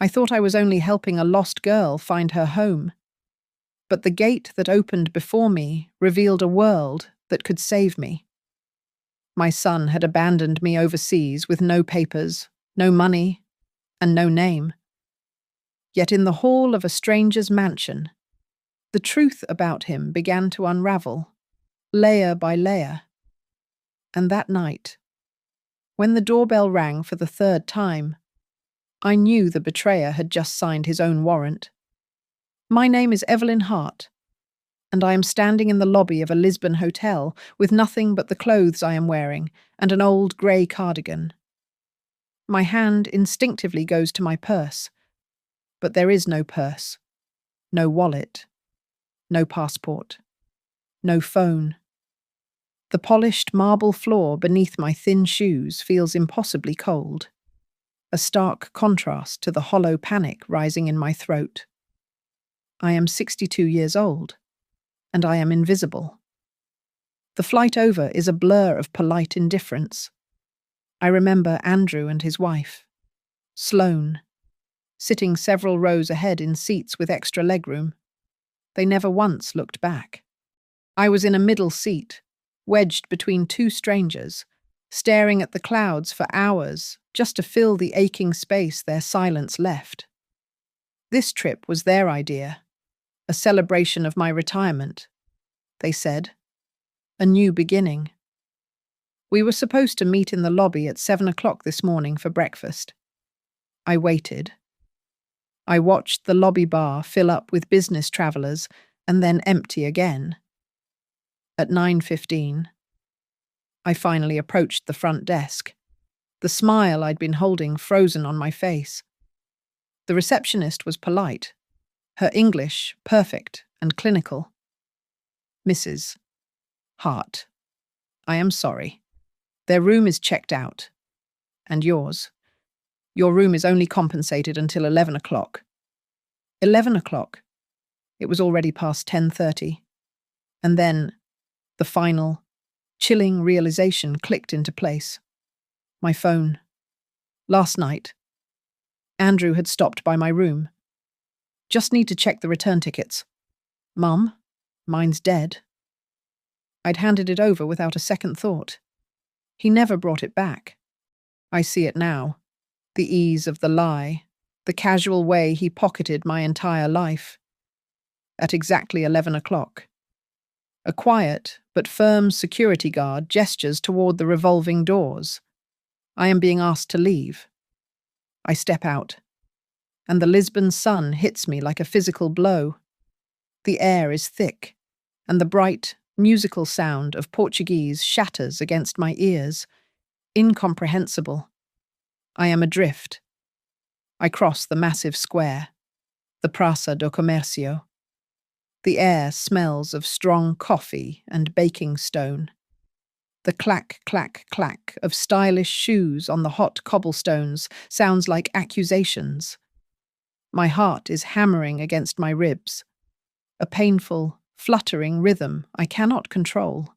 I thought I was only helping a lost girl find her home. But the gate that opened before me revealed a world that could save me. My son had abandoned me overseas with no papers, no money, and no name. Yet in the hall of a stranger's mansion, the truth about him began to unravel, layer by layer. And that night, when the doorbell rang for the third time, I knew the betrayer had just signed his own warrant. My name is Evelyn Hart, and I am standing in the lobby of a Lisbon hotel with nothing but the clothes I am wearing and an old grey cardigan. My hand instinctively goes to my purse, but there is no purse, no wallet, no passport, no phone. The polished marble floor beneath my thin shoes feels impossibly cold, a stark contrast to the hollow panic rising in my throat. I am 62 years old, and I am invisible. The flight over is a blur of polite indifference. I remember Andrew and his wife, Sloane, sitting several rows ahead in seats with extra legroom. They never once looked back. I was in a middle seat, wedged between two strangers, staring at the clouds for hours just to fill the aching space their silence left. This trip was their idea, a celebration of my retirement, they said, a new beginning. We were supposed to meet in the lobby at 7 o'clock this morning for breakfast. I waited. I watched the lobby bar fill up with business travellers and then empty again. At 9:15, I finally approached the front desk, the smile I'd been holding frozen on my face. The receptionist was polite, her English perfect and clinical. Mrs. Hart, I am sorry. Their room is checked out. And yours. Your room is only compensated until 11 o'clock. 11 o'clock. It was already past 10:30. And then, the final, chilling realization clicked into place. My phone. Last night, Andrew had stopped by my room. Just need to check the return tickets. Mum, mine's dead. I'd handed it over without a second thought. He never brought it back. I see it now. The ease of the lie, the casual way he pocketed my entire life. At exactly 11 o'clock. A quiet but firm security guard gestures toward the revolving doors. I am being asked to leave. I step out, and the Lisbon sun hits me like a physical blow. The air is thick, and the bright, musical sound of Portuguese shatters against my ears. Incomprehensible. I am adrift. I cross the massive square, the Praça do Comércio. The air smells of strong coffee and baking stone. The clack, clack, clack of stylish shoes on the hot cobblestones sounds like accusations. My heart is hammering against my ribs, a painful, fluttering rhythm I cannot control.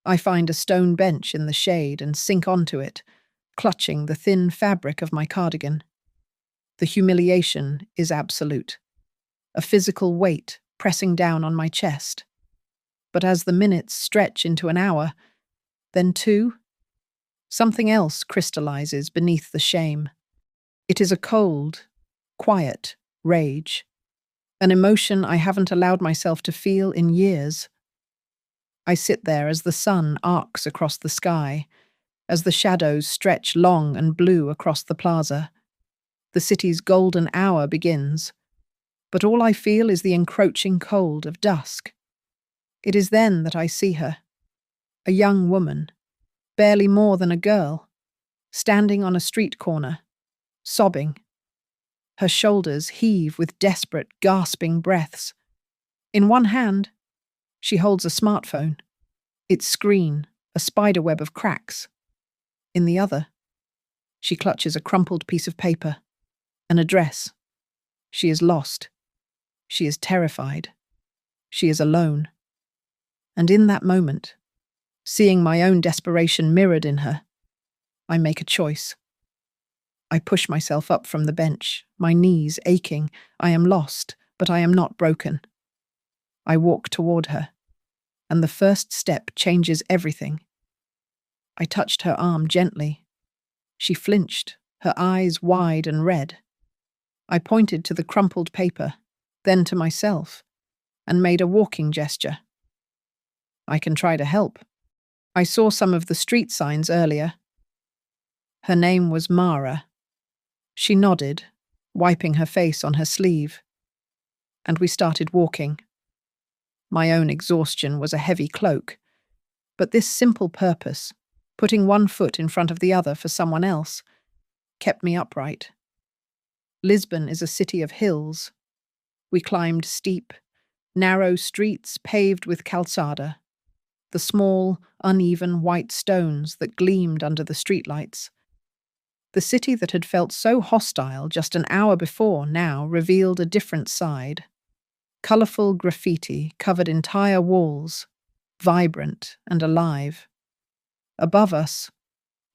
I find a stone bench in the shade and sink onto it, clutching the thin fabric of my cardigan. The humiliation is absolute, a physical weight pressing down on my chest. But as the minutes stretch into an hour, then two, something else crystallizes beneath the shame. It is a cold, quiet rage, an emotion I haven't allowed myself to feel in years. I sit there as the sun arcs across the sky, as the shadows stretch long and blue across the plaza. The city's golden hour begins, but all I feel is the encroaching cold of dusk. It is then that I see her, a young woman, barely more than a girl, standing on a street corner, sobbing. Her shoulders heave with desperate, gasping breaths. In one hand, she holds a smartphone, its screen a spiderweb of cracks. In the other, she clutches a crumpled piece of paper, an address. She is lost. She is terrified. She is alone. And in that moment, seeing my own desperation mirrored in her, I make a choice. I push myself up from the bench, my knees aching. I am lost, but I am not broken. I walk toward her, and the first step changes everything. I touched her arm gently. She flinched, her eyes wide and red. I pointed to the crumpled paper, then to myself, and made a walking gesture. I can try to help. I saw some of the street signs earlier. Her name was Mara. She nodded, wiping her face on her sleeve, and we started walking. My own exhaustion was a heavy cloak, but this simple purpose, putting one foot in front of the other for someone else, kept me upright. Lisbon is a city of hills. We climbed steep, narrow streets paved with calçada, the small, uneven white stones that gleamed under the streetlights. The city that had felt so hostile just an hour before now revealed a different side. Colourful graffiti covered entire walls, vibrant and alive. Above us,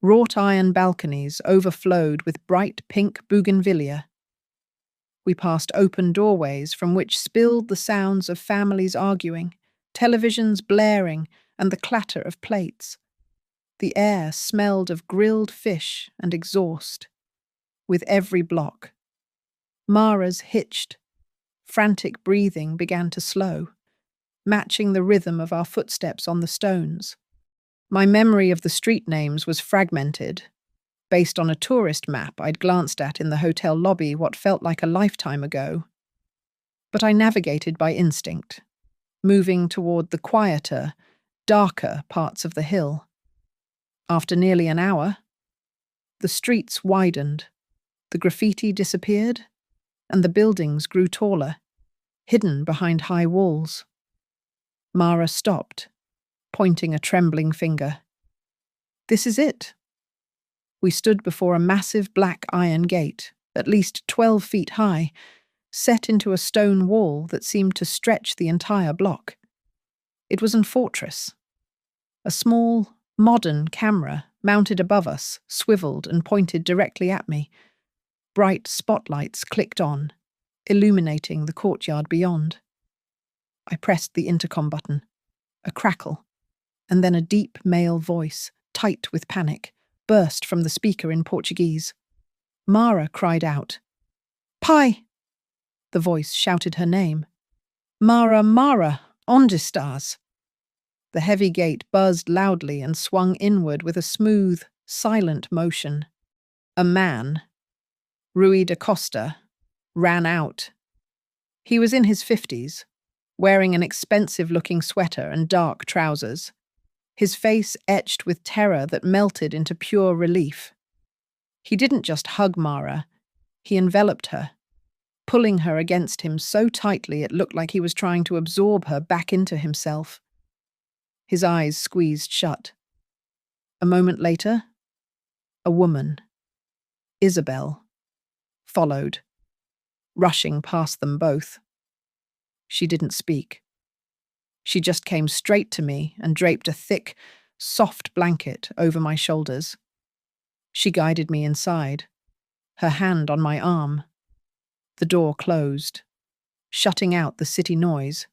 wrought iron balconies overflowed with bright pink bougainvillea. We passed open doorways from which spilled the sounds of families arguing, televisions blaring, and the clatter of plates. The air smelled of grilled fish and exhaust. With every block, Mara's hitched, frantic breathing began to slow, matching the rhythm of our footsteps on the stones. My memory of the street names was fragmented, based on a tourist map I'd glanced at in the hotel lobby what felt like a lifetime ago. But I navigated by instinct, moving toward the quieter, darker parts of the hill. After nearly an hour, the streets widened, the graffiti disappeared, and the buildings grew taller, hidden behind high walls. Mara stopped, pointing a trembling finger. "This is it." We stood before a massive black iron gate, at least 12 feet high, set into a stone wall that seemed to stretch the entire block. It was a fortress. A small, modern camera, mounted above us, swiveled and pointed directly at me. Bright spotlights clicked on, illuminating the courtyard beyond. I pressed the intercom button. A crackle, and then a deep male voice, tight with panic, burst from the speaker in Portuguese. Mara cried out. "Pai!" The voice shouted her name. "Mara, Mara, onde estás?" The heavy gate buzzed loudly and swung inward with a smooth, silent motion. A man, Rui da Costa, ran out. He was in his 50s, wearing an expensive-looking sweater and dark trousers, his face etched with terror that melted into pure relief. He didn't just hug Mara, he enveloped her, pulling her against him so tightly it looked like he was trying to absorb her back into himself. His eyes squeezed shut. A moment later, a woman, Isabel, followed, rushing past them both. She didn't speak. She just came straight to me and draped a thick, soft blanket over my shoulders. She guided me inside, her hand on my arm. The door closed, shutting out the city noise.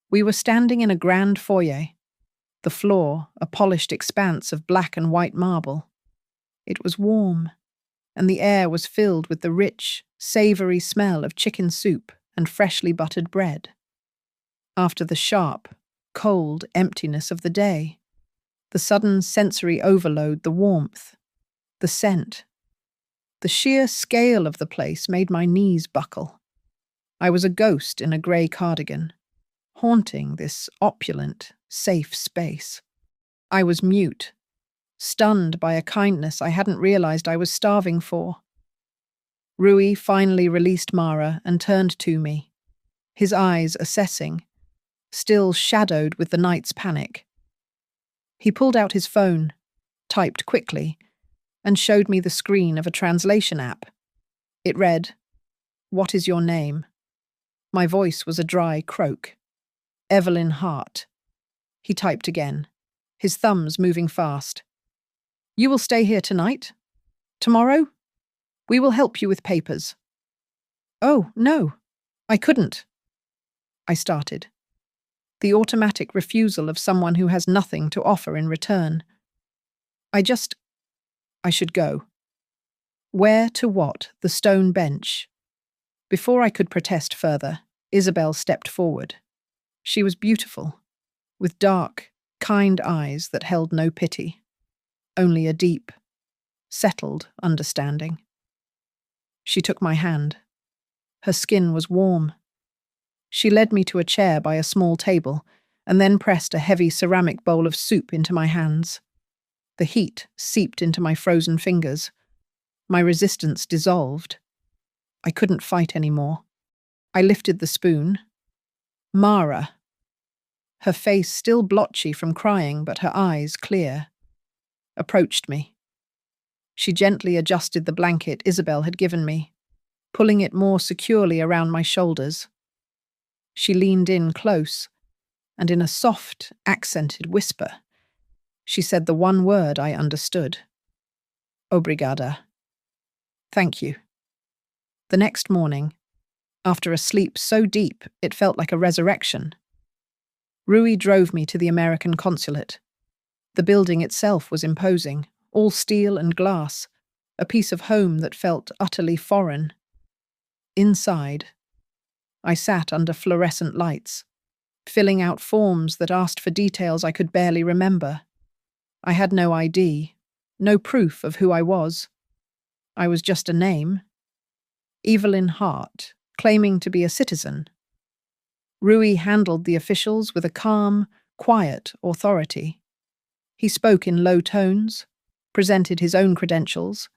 We were standing in a grand foyer, the floor a polished expanse of black and white marble. It was warm, and the air was filled with the rich, savoury smell of chicken soup and freshly buttered bread. After the sharp, cold emptiness of the day, the sudden sensory overload, the warmth, the scent, the sheer scale of the place made my knees buckle. I was a ghost in a grey cardigan, haunting this opulent, safe space. I was mute, stunned by a kindness I hadn't realised I was starving for. Rui finally released Mara and turned to me, his eyes assessing, still shadowed with the night's panic. He pulled out his phone, typed quickly, and showed me the screen of a translation app. It read, "What is your name?" My voice was a dry croak. "Evelyn Hart." He typed again, his thumbs moving fast. "You will stay here tonight? Tomorrow?" We will help you with papers. Oh, no, I couldn't. I started. The automatic refusal of someone who has nothing to offer in return. I should go. Where to what? The stone bench. Before I could protest further, Isabel stepped forward. She was beautiful, with dark, kind eyes that held no pity, only a deep, settled understanding. She took my hand. Her skin was warm. She led me to a chair by a small table and then pressed a heavy ceramic bowl of soup into my hands. The heat seeped into my frozen fingers. My resistance dissolved. I couldn't fight anymore. I lifted the spoon. Mara. Her face still blotchy from crying, but her eyes clear. Approached me. She gently adjusted the blanket Isabel had given me, pulling it more securely around my shoulders. She leaned in close, and in a soft, accented whisper, she said the one word I understood. Obrigada. Thank you. The next morning, after a sleep so deep it felt like a resurrection, Rui drove me to the American consulate. The building itself was imposing, all steel and glass, a piece of home that felt utterly foreign. Inside, I sat under fluorescent lights, filling out forms that asked for details I could barely remember. I had no ID, no proof of who I was. I was just a name. Evelyn Hart, claiming to be a citizen. Rui handled the officials with a calm, quiet authority. He spoke in low tones, presented his own credentials,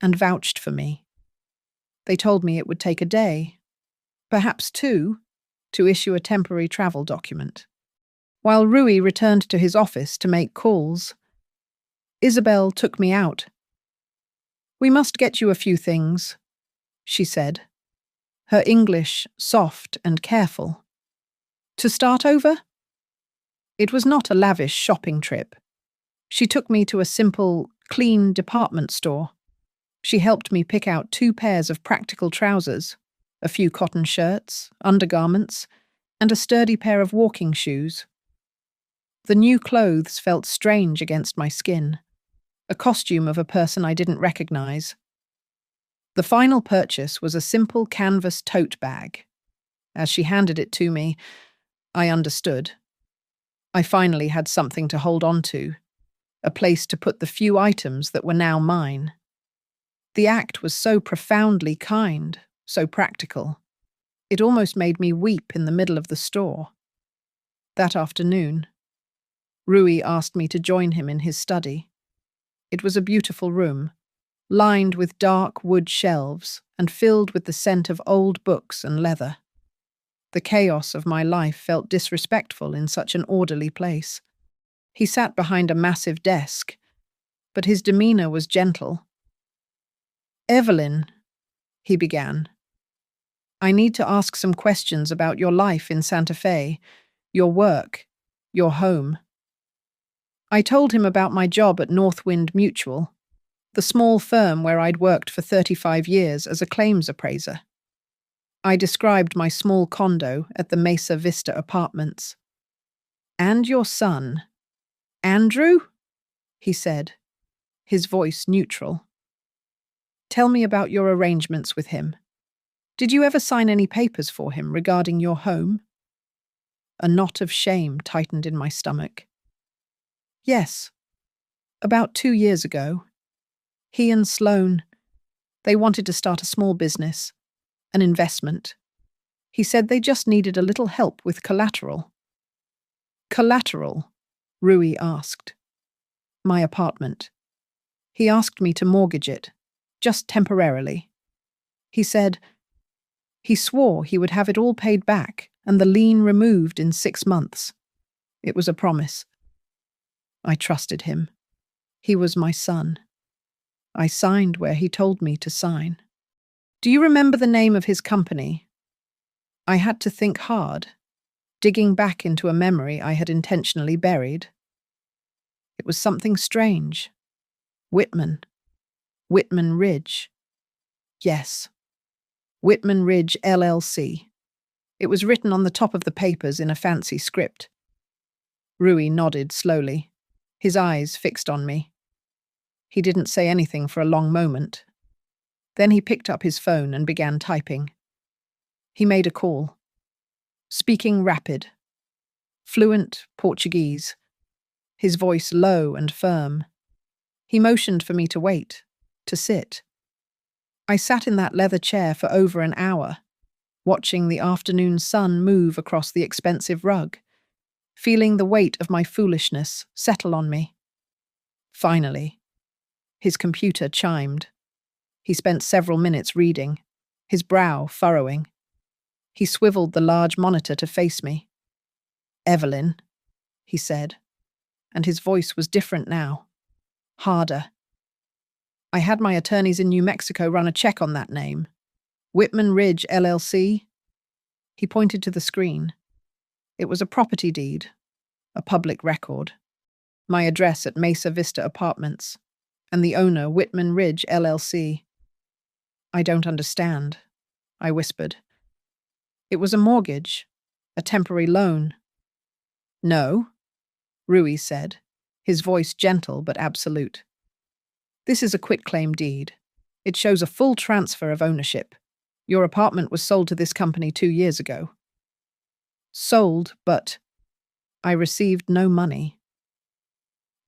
and vouched for me. They told me it would take a day, perhaps two, to issue a temporary travel document. While Rui returned to his office to make calls, Isabel took me out. "We must get you a few things," she said, her English soft and careful. "To start over?" It was not a lavish shopping trip. She took me to a simple, clean department store. She helped me pick out 2 pairs of practical trousers, a few cotton shirts, undergarments, and a sturdy pair of walking shoes. The new clothes felt strange against my skin, a costume of a person I didn't recognize. The final purchase was a simple canvas tote bag. As she handed it to me, I understood. I finally had something to hold on to, a place to put the few items that were now mine. The act was so profoundly kind, so practical. It almost made me weep in the middle of the store. That afternoon, Rui asked me to join him in his study. It was a beautiful room, lined with dark wood shelves and filled with the scent of old books and leather. The chaos of my life felt disrespectful in such an orderly place. He sat behind a massive desk, but his demeanor was gentle. "Evelyn," he began, "I need to ask some questions about your life in Santa Fe, your work, your home." I told him about my job at Northwind Mutual, the small firm where I'd worked for 35 years as a claims appraiser. I described my small condo at the Mesa Vista Apartments. "And your son, Andrew?" he said, his voice neutral. "Tell me about your arrangements with him. Did you ever sign any papers for him regarding your home?" A knot of shame tightened in my stomach. "Yes. About 2 years ago. He and Sloane, they wanted to start a small business, an investment. He said they just needed a little help with collateral." "Collateral?" Rui asked. "My apartment. He asked me to mortgage it, just temporarily. He swore he would have it all paid back and the lien removed in 6 months. It was a promise. I trusted him. He was my son. I signed where he told me to sign." "Do you remember the name of his company?" I had to think hard, digging back into a memory I had intentionally buried. It was something strange. Whitman Ridge. Yes. Whitman Ridge, LLC. It was written on the top of the papers in a fancy script. Rui nodded slowly, his eyes fixed on me. He didn't say anything for a long moment. Then he picked up his phone and began typing. He made a call. Speaking rapid. Fluent Portuguese. His voice low and firm. He motioned for me to wait, to sit. I sat in that leather chair for over an hour, watching the afternoon sun move across the expensive rug, feeling the weight of my foolishness settle on me. Finally, his computer chimed. He spent several minutes reading, his brow furrowing. He swiveled the large monitor to face me. "Evelyn," he said, and his voice was different now, harder. "I had my attorneys in New Mexico run a check on that name. Whitman Ridge, LLC." He pointed to the screen. It was a property deed, a public record. My address at Mesa Vista Apartments, and the owner, Whitman Ridge, LLC. "I don't understand," I whispered. "It was a mortgage, a temporary loan." "No," Rui said, his voice gentle but absolute. "This is a quitclaim deed. It shows a full transfer of ownership. Your apartment was sold to this company 2 years ago." "Sold, but I received no money."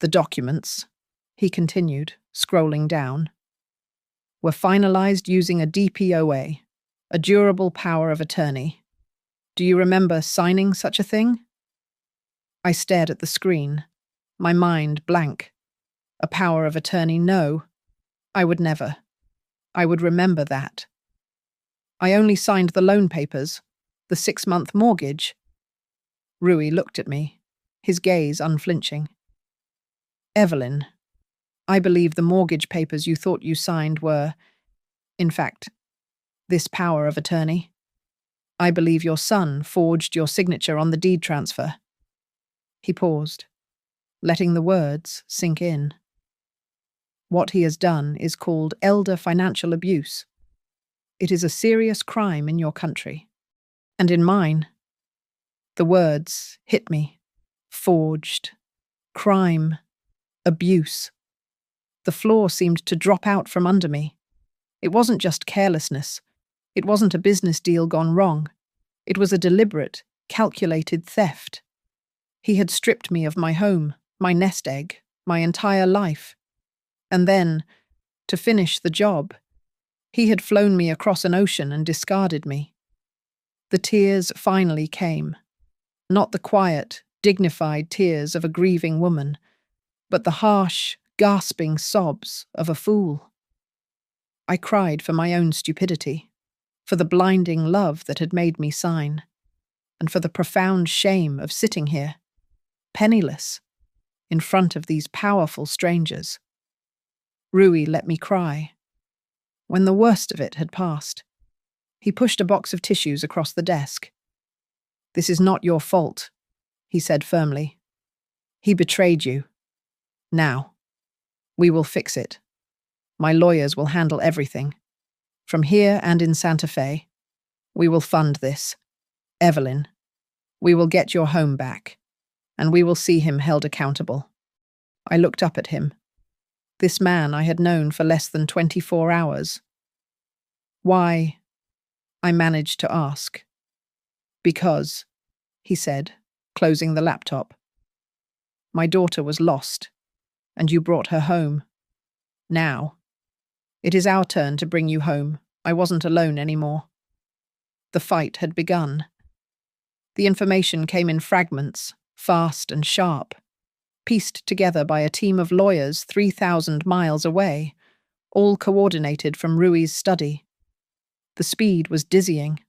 "The documents," he continued, scrolling down, "were finalized using a DPOA, a durable power of attorney. Do you remember signing such a thing?" I stared at the screen, my mind blank. A power of attorney, no. I would never. I would remember that. "I only signed the loan papers, the 6-month mortgage." Rui looked at me, his gaze unflinching. "Evelyn, I believe the mortgage papers you thought you signed were, in fact, this power of attorney. I believe your son forged your signature on the deed transfer." He paused, letting the words sink in. "What he has done is called elder financial abuse. It is a serious crime in your country, and in mine." The words hit me. Forged. Crime. Abuse. The floor seemed to drop out from under me. It wasn't just carelessness. It wasn't a business deal gone wrong. It was a deliberate, calculated theft. He had stripped me of my home, my nest egg, my entire life. And then, to finish the job, he had flown me across an ocean and discarded me. The tears finally came. Not the quiet, dignified tears of a grieving woman, but the harsh, gasping sobs of a fool. I cried for my own stupidity, for the blinding love that had made me sign, and for the profound shame of sitting here, penniless, in front of these powerful strangers. Rui let me cry. When the worst of it had passed, he pushed a box of tissues across the desk. "This is not your fault," he said firmly. "He betrayed you. Now, we will fix it. My lawyers will handle everything. From here and in Santa Fe, we will fund this. Evelyn, we will get your home back, and we will see him held accountable." I looked up at him. This man I had known for less than 24 hours. "Why?" I managed to ask. "Because," he said, closing the laptop, "my daughter was lost, and you brought her home. Now, it is our turn to bring you home. I wasn't alone anymore." The fight had begun. The information came in fragments, fast and sharp, pieced together by a team of lawyers 3,000 miles away, all coordinated from Rui's study. The speed was dizzying.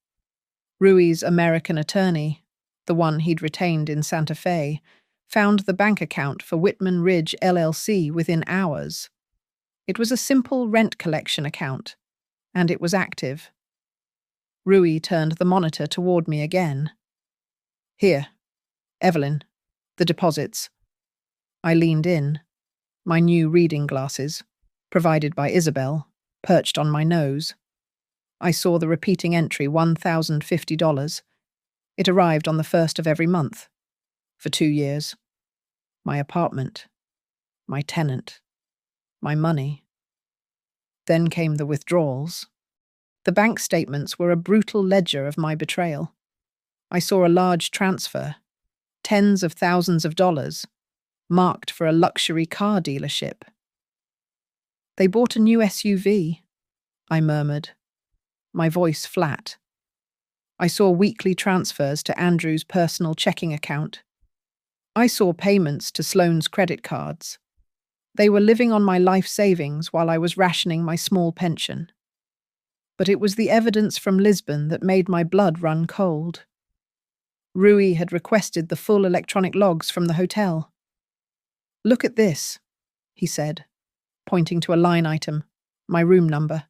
Rui's American attorney, the one he'd retained in Santa Fe, found the bank account for Whitman Ridge LLC within hours. It was a simple rent collection account, and it was active. Rui turned the monitor toward me again. "Here, Evelyn, the deposits." I leaned in, my new reading glasses, provided by Isabel, perched on my nose. I saw the repeating entry $1,050. It arrived on the first of every month. For 2 years. My apartment. My tenant. My money. Then came the withdrawals. The bank statements were a brutal ledger of my betrayal. I saw a large transfer, tens of thousands of dollars, marked for a luxury car dealership. They bought a new SUV, I murmured, my voice flat. I saw weekly transfers to Andrew's personal checking account. I saw payments to Sloane's credit cards. They were living on my life savings while I was rationing my small pension. But it was the evidence from Lisbon that made my blood run cold. Rui had requested the full electronic logs from the hotel. "Look at this," he said, pointing to a line item, my room number,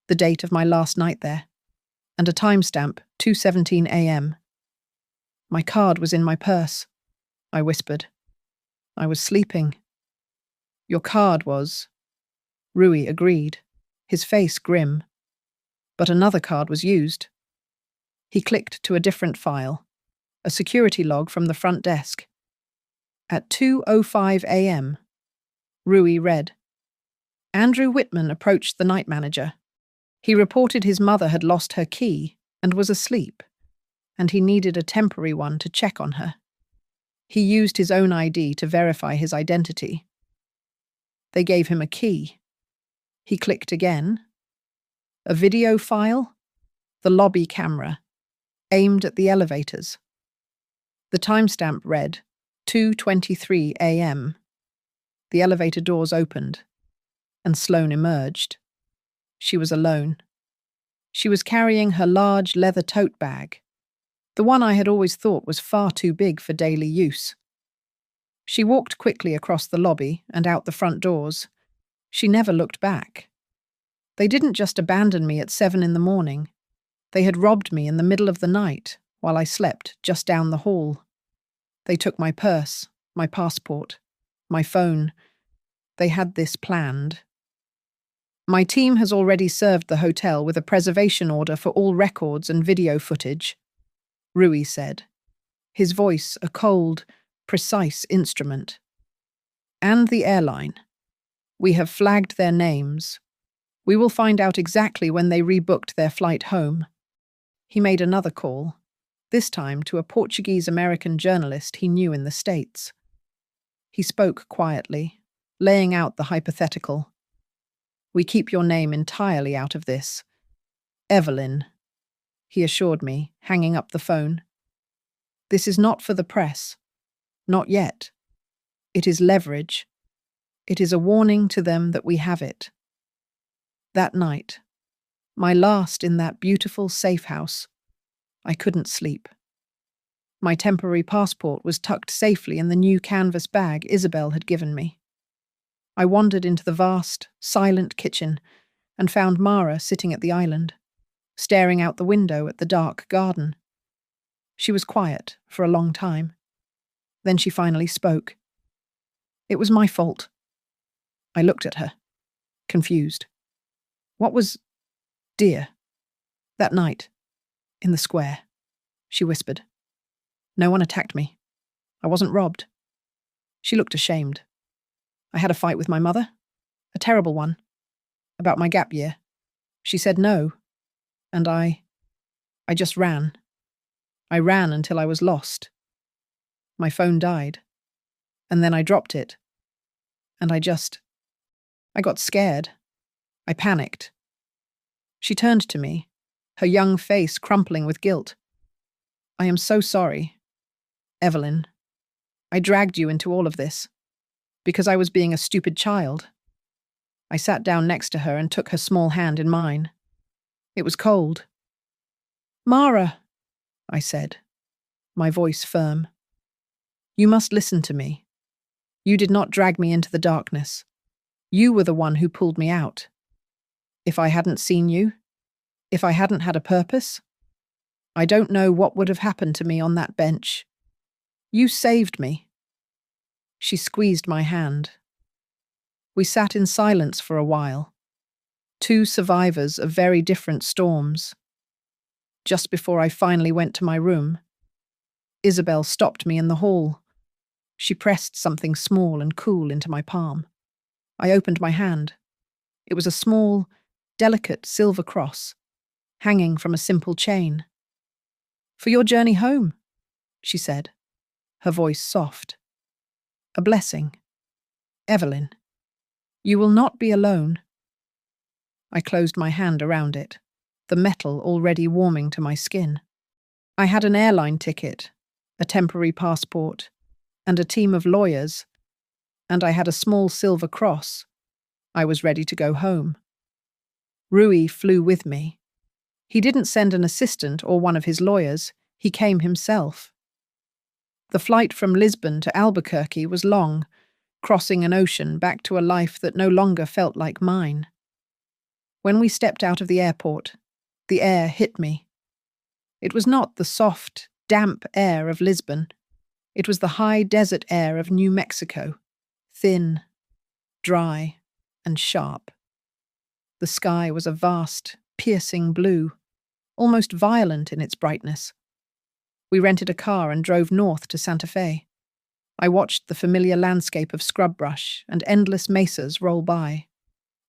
the date of my last night there, and a timestamp, 2:17 a.m. My card was in my purse, I whispered. I was sleeping. Your card was. Rui agreed, his face grim. But another card was used. He clicked to a different file, a security log from the front desk. At 2:05 a.m., Rui read. Andrew Whitman approached the night manager. He reported his mother had lost her key and was asleep, and he needed a temporary one to check on her. He used his own ID to verify his identity. They gave him a key. He clicked again. A video file? The lobby camera, aimed at the elevators. The timestamp read 2:23 a.m. The elevator doors opened, and Sloane emerged. She was alone. She was carrying her large leather tote bag, the one I had always thought was far too big for daily use. She walked quickly across the lobby and out the front doors. She never looked back. They didn't just abandon me at 7 in the morning. They had robbed me in the middle of the night while I slept just down the hall. They took my purse, my passport, my phone. They had this planned. My team has already served the hotel with a preservation order for all records and video footage, Rui said, his voice a cold, precise instrument. And the airline. We have flagged their names. We will find out exactly when they rebooked their flight home. He made another call, this time to a Portuguese-American journalist he knew in the States. He spoke quietly, laying out the hypothetical. We keep your name entirely out of this. Evelyn, he assured me, hanging up the phone. This is not for the press. Not yet. It is leverage. It is a warning to them that we have it. That night, my last in that beautiful safe house, I couldn't sleep. My temporary passport was tucked safely in the new canvas bag Isabel had given me. I wandered into the vast, silent kitchen and found Mara sitting at the island, staring out the window at the dark garden. She was quiet for a long time. Then she finally spoke. It was my fault. I looked at her, confused. What was, dear? That night, in the square, she whispered. No one attacked me. I wasn't robbed. She looked ashamed. I had a fight with my mother, a terrible one, about my gap year. She said no, and I just ran. I ran until I was lost. My phone died, and then I dropped it, and I got scared. I panicked. She turned to me, her young face crumpling with guilt. I am so sorry. Evelyn, I dragged you into all of this, because I was being a stupid child. I sat down next to her and took her small hand in mine. It was cold. Mara, I said, my voice firm. You must listen to me. You did not drag me into the darkness. You were the one who pulled me out. If I hadn't seen you, if I hadn't had a purpose, I don't know what would have happened to me on that bench. You saved me. She squeezed my hand. We sat in silence for a while. Two survivors of very different storms. Just before I finally went to my room, Isabel stopped me in the hall. She pressed something small and cool into my palm. I opened my hand. It was a small, delicate silver cross, hanging from a simple chain. "For your journey home," she said, her voice soft. "A blessing. Evelyn, you will not be alone." I closed my hand around it, the metal already warming to my skin. I had an airline ticket, a temporary passport, and a team of lawyers, and I had a small silver cross. I was ready to go home. Rui flew with me. He didn't send an assistant or one of his lawyers, he came himself. The flight from Lisbon to Albuquerque was long, crossing an ocean back to a life that no longer felt like mine. When we stepped out of the airport, the air hit me. It was not the soft, damp air of Lisbon. It was the high desert air of New Mexico, thin, dry, and sharp. The sky was a vast, piercing blue, almost violent in its brightness. We rented a car and drove north to Santa Fe. I watched the familiar landscape of scrub brush and endless mesas roll by,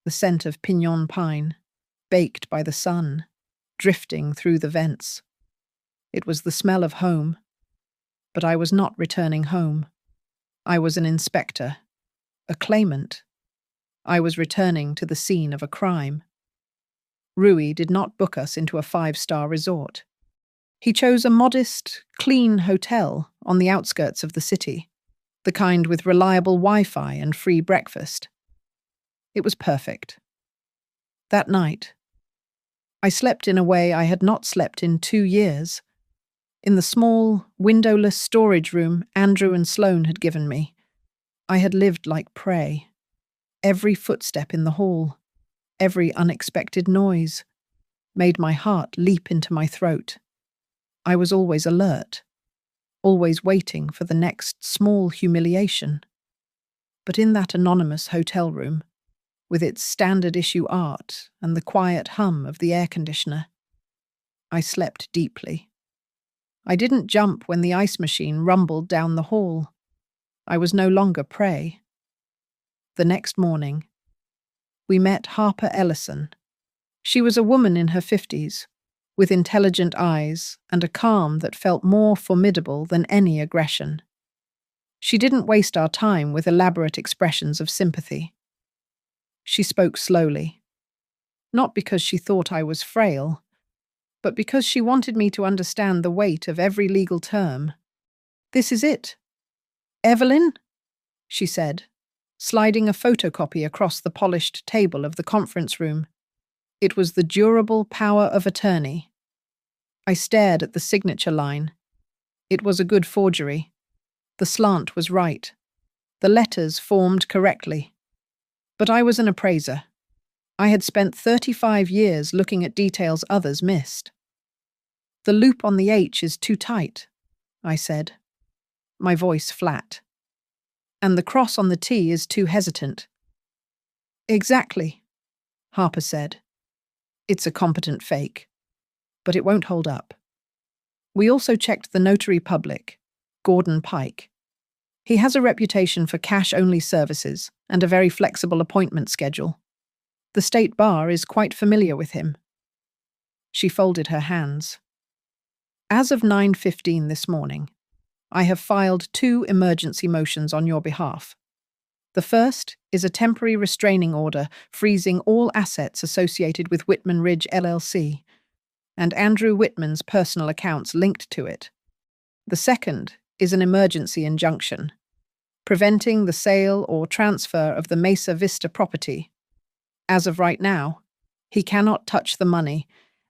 the scent of piñon pine, baked by the sun, drifting through the vents. It was the smell of home, but I was not returning home. I was an inspector, a claimant. I was returning to the scene of a crime. Rui did not book us into a 5-star resort. He chose a modest, clean hotel on the outskirts of the city, the kind with reliable Wi-Fi and free breakfast. It was perfect. That night, I slept in a way I had not slept in 2 years. In the small, windowless storage room Andrew and Sloane had given me, I had lived like prey. Every footstep in the hall, every unexpected noise, made my heart leap into my throat. I was always alert, always waiting for the next small humiliation. But in that anonymous hotel room, with its standard-issue art and the quiet hum of the air conditioner, I slept deeply. I didn't jump when the ice machine rumbled down the hall. I was no longer prey. The next morning, we met Harper Ellison. She was a woman in her 50s, with intelligent eyes and a calm that felt more formidable than any aggression. She didn't waste our time with elaborate expressions of sympathy. She spoke slowly, not because she thought I was frail, but because she wanted me to understand the weight of every legal term. "This is it. Evelyn," she said, sliding a photocopy across the polished table of the conference room. It was the durable power of attorney. I stared at the signature line. It was a good forgery. The slant was right. The letters formed correctly. But I was an appraiser. I had spent 35 years looking at details others missed. "The loop on the H is too tight," I said, my voice flat. "And the cross on the T is too hesitant." "Exactly," Harper said. "It's a competent fake, but it won't hold up." We also checked the notary public, Gordon Pike. He has a reputation for cash-only services and a very flexible appointment schedule. The state bar is quite familiar with him. She folded her hands. "As of 9:15 this morning, I have filed 2 emergency motions on your behalf. The first is a temporary restraining order freezing all assets associated with Whitman Ridge LLC and Andrew Whitman's personal accounts linked to it. The second is an emergency injunction, preventing the sale or transfer of the Mesa Vista property. As of right now, he cannot touch the money,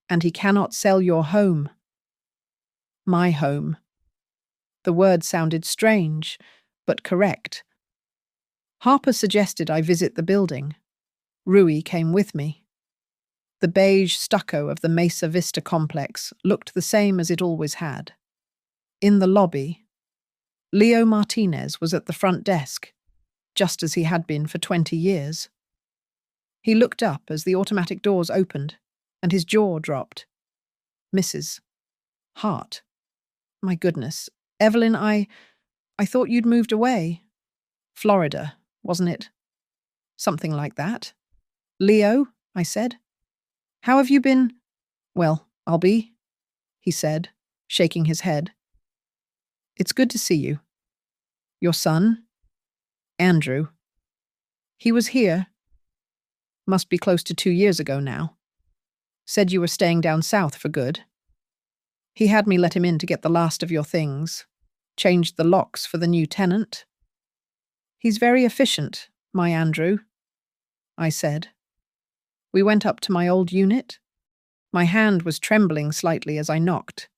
and he cannot sell your home." My home. The word sounded strange, but correct. Harper suggested I visit the building. Rui came with me. The beige stucco of the Mesa Vista complex looked the same as it always had. In the lobby, Leo Martinez was at the front desk, just as he had been for 20 years. He looked up as the automatic doors opened, and his jaw dropped. Mrs. Hart. My goodness. Evelyn, I thought you'd moved away. Florida, wasn't it? Something like that. Leo, I said. How have you been? Well, I'll be, he said, shaking his head. It's good to see you. Your son? Andrew. He was here. Must be close to 2 years ago now. Said you were staying down south for good. He had me let him in to get the last of your things. Changed the locks for the new tenant. He's very efficient, my Andrew, I said. We went up to my old unit. My hand was trembling slightly as I knocked.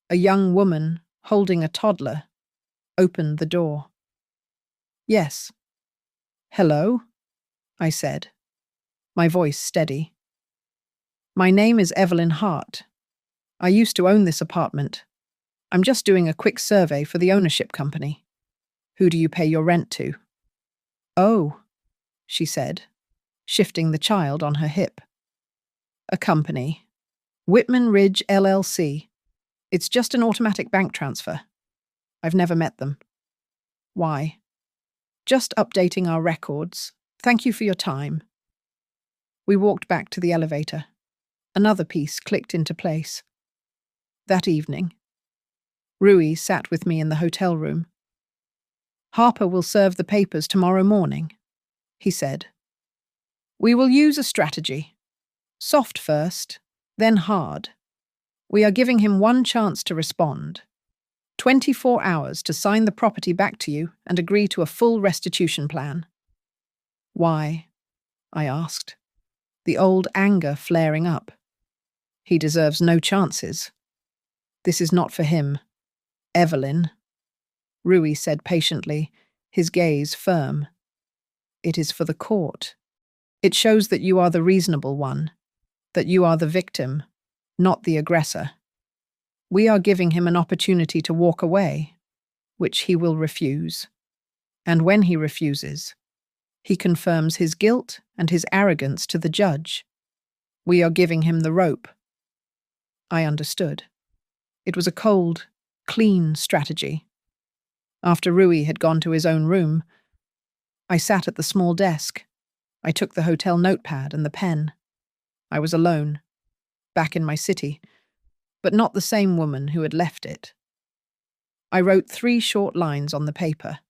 A young woman, holding a toddler, opened the door. Yes. Hello, I said, my voice steady. My name is Evelyn Hart. I used to own this apartment. I'm just doing a quick survey for the ownership company. Who do you pay your rent to? Oh, she said, shifting the child on her hip. A company. Whitman Ridge LLC. It's just an automatic bank transfer. I've never met them. Why? Just updating our records. Thank you for your time. We walked back to the elevator. Another piece clicked into place. That evening, Rui sat with me in the hotel room. Harper will serve the papers tomorrow morning, he said. We will use a strategy. Soft first, then hard. We are giving him one chance to respond. 24 hours to sign the property back to you and agree to a full restitution plan. Why? I asked, the old anger flaring up. He deserves no chances. This is not for him. Evelyn, Rui said patiently, his gaze firm. It is for the court. It shows that you are the reasonable one, that you are the victim, not the aggressor. We are giving him an opportunity to walk away, which he will refuse. And when he refuses, he confirms his guilt and his arrogance to the judge. We are giving him the rope. I understood. It was a cold, clean strategy. After Rui had gone to his own room, I sat at the small desk. I took the hotel notepad and the pen. I was alone, back in my city, but not the same woman who had left it. I wrote 3 short lines on the paper,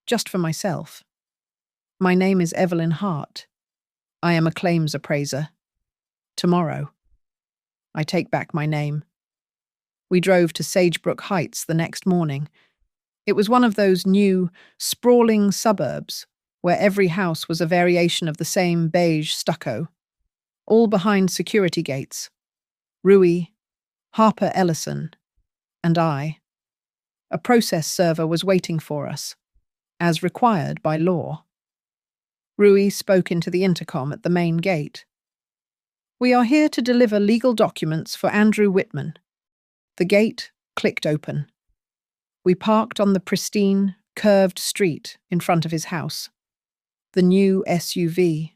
just for myself. My name is Evelyn Hart. I am a claims appraiser. Tomorrow, I take back my name. We drove to Sagebrook Heights the next morning. It was one of those new, sprawling suburbs where every house was a variation of the same beige stucco, all behind security gates. Rui, Harper Ellison, and I. A process server was waiting for us, as required by law. Rui spoke into the intercom at the main gate. We are here to deliver legal documents for Andrew Whitman. The gate clicked open. We parked on the pristine, curved street in front of his house. The new SUV,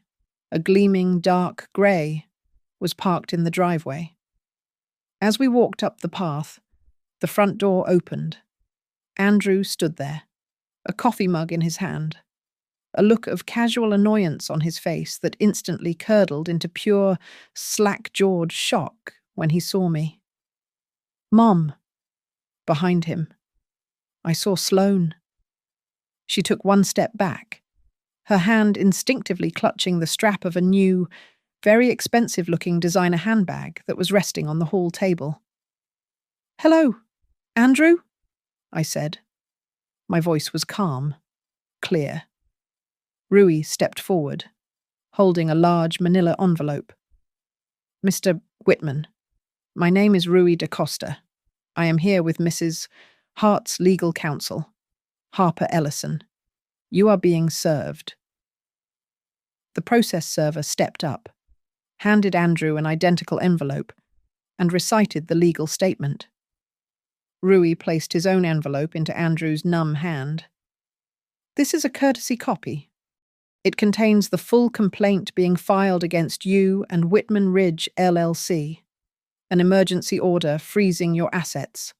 a gleaming dark grey, was parked in the driveway. As we walked up the path, the front door opened. Andrew stood there, a coffee mug in his hand, a look of casual annoyance on his face that instantly curdled into pure, slack-jawed shock when he saw me. Mom, behind him. I saw Sloane. She took one step back, her hand instinctively clutching the strap of a new, very expensive-looking designer handbag that was resting on the hall table. Hello, Andrew? I said. My voice was calm, clear. Rui stepped forward, holding a large manila envelope. Mr. Whitman, my name is Rui da Costa. I am here with Mrs. Hart's legal counsel, Harper Ellison. You are being served. The process server stepped up, handed Andrew an identical envelope, and recited the legal statement. Rui placed his own envelope into Andrew's numb hand. This is a courtesy copy. It contains the full complaint being filed against you and Whitman Ridge LLC, an emergency order freezing your assets,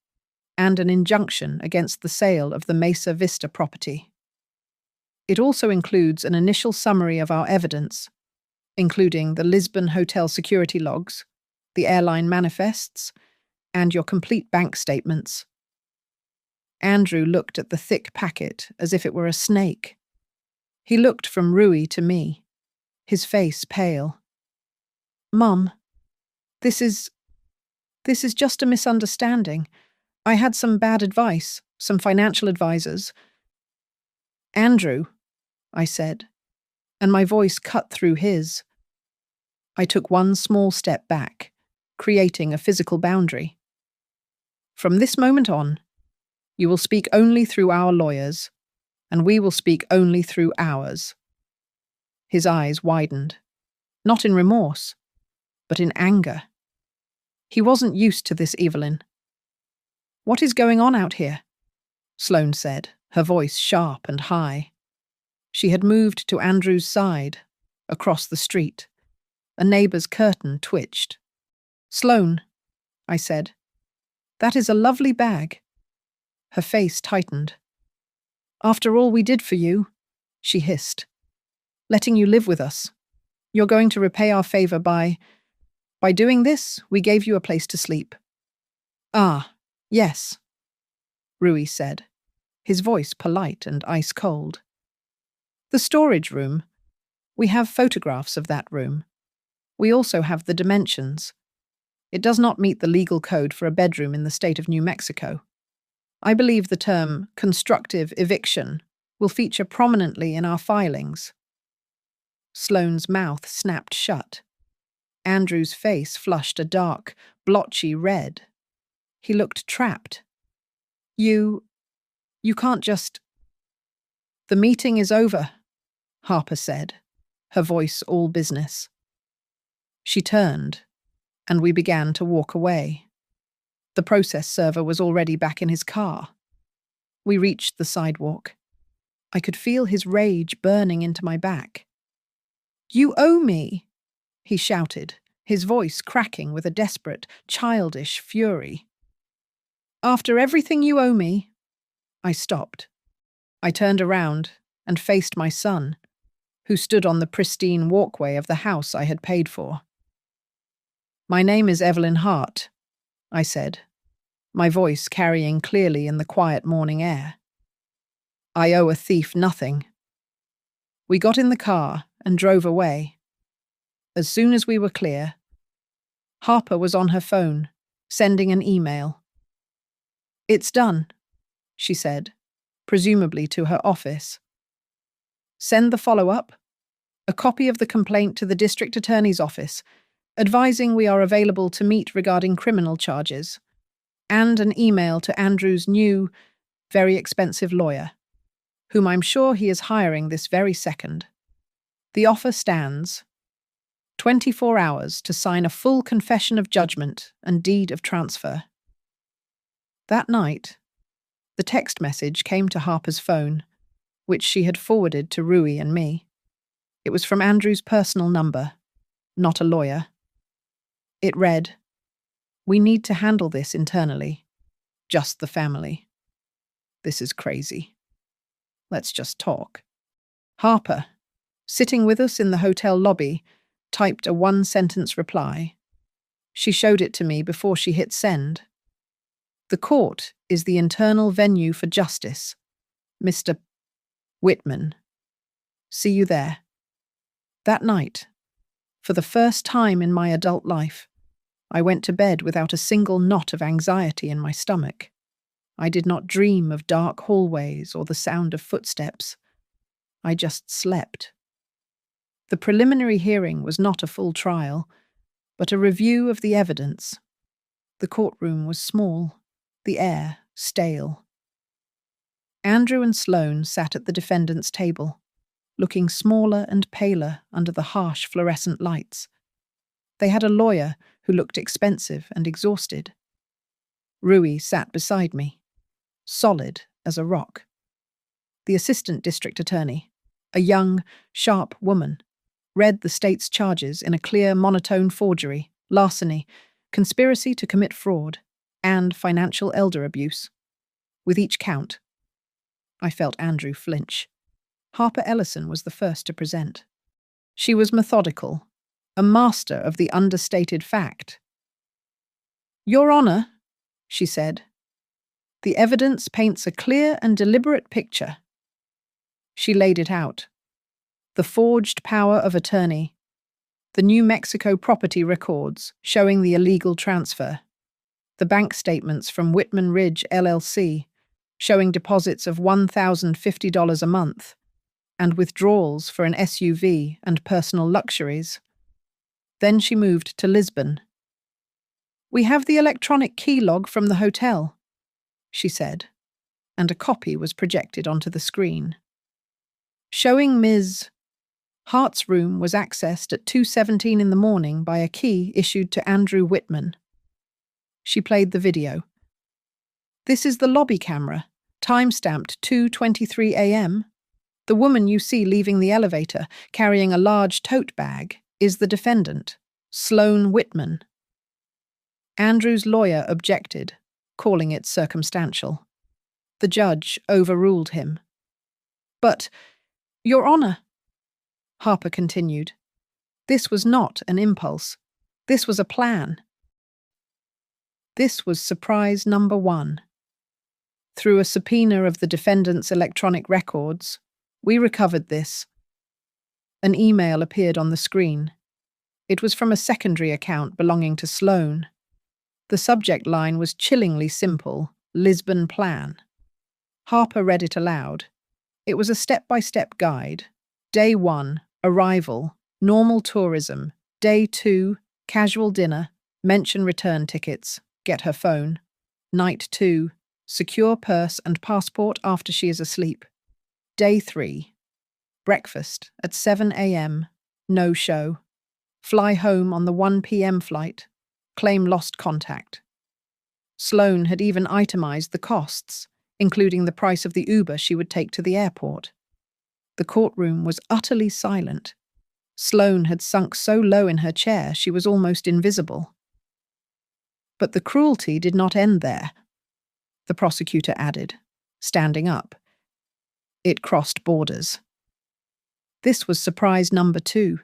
and an injunction against the sale of the Mesa Vista property. It also includes an initial summary of our evidence, including the Lisbon hotel security logs, the airline manifests, and your complete bank statements. Andrew looked at the thick packet as if it were a snake. He looked from Rui to me, his face pale. "Mum, this is just a misunderstanding. I had some bad advice, some financial advisors." "Andrew," I said, and my voice cut through his. I took one small step back, creating a physical boundary. "From this moment on, you will speak only through our lawyers, and we will speak only through ours." His eyes widened, not in remorse, but in anger. He wasn't used to this, Evelyn. "What is going on out here?" Sloane said, her voice sharp and high. She had moved to Andrew's side, across the street. A neighbour's curtain twitched. "Sloane," I said, "that is a lovely bag." Her face tightened. "After all we did for you," she hissed, "letting you live with us. You're going to repay our favour by doing this, we gave you a place to sleep." "Ah, yes," Rui said, his voice polite and ice-cold. "The storage room. We have photographs of that room. We also have the dimensions. It does not meet the legal code for a bedroom in the state of New Mexico. I believe the term constructive eviction will feature prominently in our filings." Sloane's mouth snapped shut. Andrew's face flushed a dark, blotchy red. He looked trapped. You can't just..." "The meeting is over," Harper said, her voice all business. She turned, and we began to walk away. The process server was already back in his car. We reached the sidewalk. I could feel his rage burning into my back. "You owe me," he shouted, his voice cracking with a desperate, childish fury. "After everything you owe me..." I stopped. I turned around and faced my son, who stood on the pristine walkway of the house I had paid for. "My name is Evelyn Hart," I said, my voice carrying clearly in the quiet morning air. "I owe a thief nothing." We got in the car and drove away. As soon as we were clear, Harper was on her phone, sending an email. "It's done," she said, presumably to her office. "Send the follow-up, a copy of the complaint to the district attorney's office, advising we are available to meet regarding criminal charges, and an email to Andrew's new, very expensive lawyer, whom I'm sure he is hiring this very second. The offer stands. 24 hours to sign a full confession of judgment and deed of transfer." That night, the text message came to Harper's phone, which she had forwarded to Rui and me. It was from Andrew's personal number, not a lawyer. It read, "We need to handle this internally. Just the family. This is crazy. Let's just talk." Harper, sitting with us in the hotel lobby, typed a one-sentence reply. She showed it to me before she hit send. "The court is the internal venue for justice. Mr. Whitman. See you there." That night, for the first time in my adult life, I went to bed without a single knot of anxiety in my stomach. I did not dream of dark hallways or the sound of footsteps. I just slept. The preliminary hearing was not a full trial, but a review of the evidence. The courtroom was small, the air stale. Andrew and Sloane sat at the defendant's table, looking smaller and paler under the harsh fluorescent lights. They had a lawyer who looked expensive and exhausted. Rui sat beside me, solid as a rock. The assistant district attorney, a young, sharp woman, read the state's charges in a clear, monotone forgery, larceny, conspiracy to commit fraud, and financial elder abuse. With each count, I felt Andrew flinch. Harper Ellison was the first to present. She was methodical, a master of the understated fact. "Your Honor," she said, "the evidence paints a clear and deliberate picture." She laid it out. The forged power of attorney, the New Mexico property records showing the illegal transfer, the bank statements from Whitman Ridge LLC showing deposits of $1,050 a month, and withdrawals for an SUV and personal luxuries. Then she moved to Lisbon. "We have the electronic key log from the hotel," she said, and a copy was projected onto the screen. Showing Ms. Hart's room was accessed at 2:17 in the morning by a key issued to Andrew Whitman. She played the video. "This is the lobby camera, time-stamped 2:23 a.m. The woman you see leaving the elevator, carrying a large tote bag, is the defendant, Sloane Whitman." Andrew's lawyer objected, calling it circumstantial. The judge overruled him. "But, Your Honor," Harper continued, "this was not an impulse. This was a plan." This was surprise number one. Through a subpoena of the defendant's electronic records, we recovered this. An email appeared on the screen. It was from a secondary account belonging to Sloane. The subject line was chillingly simple: Lisbon Plan. Harper read it aloud. It was a step-by-step guide. Day 1, arrival, normal tourism. Day 2, casual dinner, mention return tickets, get her phone. Night 2, secure purse and passport after she is asleep. Day 3, breakfast at 7 a.m., no show. Fly home on the 1 p.m. flight, claim lost contact. Sloane had even itemized the costs, including the price of the Uber she would take to the airport. The courtroom was utterly silent. Sloane had sunk so low in her chair she was almost invisible. But the cruelty did not end there, the prosecutor added, standing up. It crossed borders. This was surprise number 2.